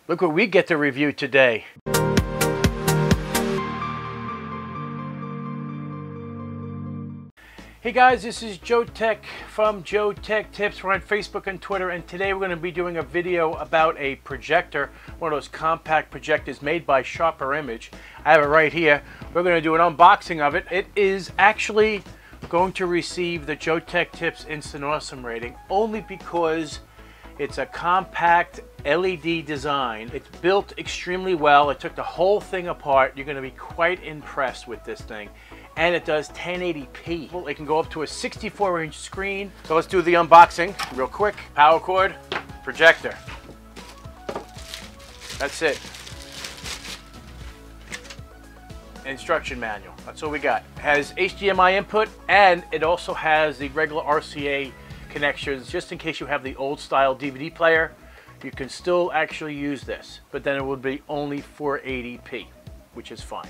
Look what we get to review today. Hey guys, this is Joeteck from JoeteckTips. We're on Facebook and Twitter, and today we're going to be doing a video about a projector, one of those compact projectors made by Sharper Image. I have it right here. We're going to do an unboxing of it. It is actually going to receive the JoeteckTips Instant Awesome rating only because it's a compact LED design. It's built extremely well. It took the whole thing apart. You're going to be quite impressed with this thing. And it does 1080p. It can go up to a 64-inch screen. So let's do the unboxing real quick. Power cord, projector. That's it. Instruction manual. That's all we got. It has HDMI input, and it also has the regular RCA connections, just in case you have the old style DVD player. You can still actually use this, but then it would be only 480p, which is fine.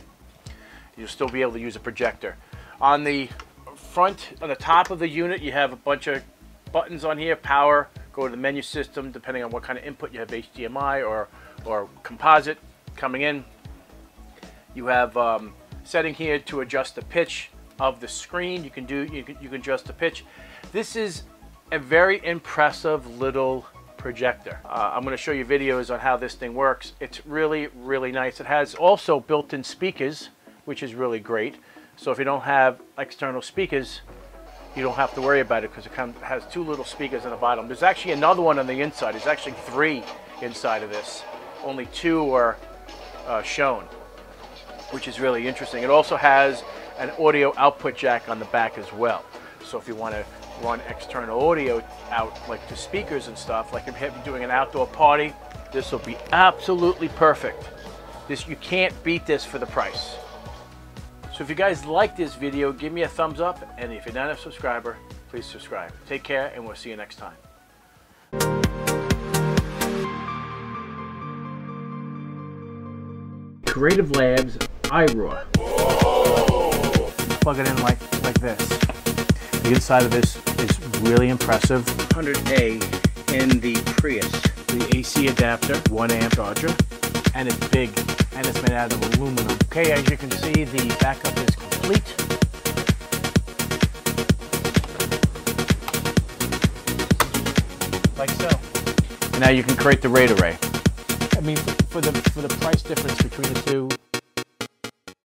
You'll still be able to use a projector. On the front, on the top of the unit, you have a bunch of buttons on here. Power, go to the menu system, depending on what kind of input you have, HDMI or composite coming in. You have setting here to adjust the pitch of the screen. You can adjust the pitch. This is a very impressive little projector. I'm going to show you videos on how this thing works. It's really, really nice. It has also built-in speakers, which is really great. So if you don't have external speakers, you don't have to worry about it because it has two little speakers on the bottom. There's actually another one on the inside. There's actually 3 inside of this. Only 2 are shown, which is really interesting. It also has an audio output jack on the back as well. So if you want to run external audio out, like to speakers and stuff, like if you're doing an outdoor party, this will be absolutely perfect. You can't beat this for the price. So if you guys like this video, give me a thumbs up, and if you're not a subscriber, please subscribe. Take care, and we'll see you next time. Creative Labs iRaw. Plug it in like this. The inside of this is really impressive. 100A in the Prius. The AC adapter, 1 amp charger, and it's big. And it's made out of aluminum. Okay, as you can see, the backup is complete. Like so. And now you can create the RAID array. I mean, for the price difference between the two,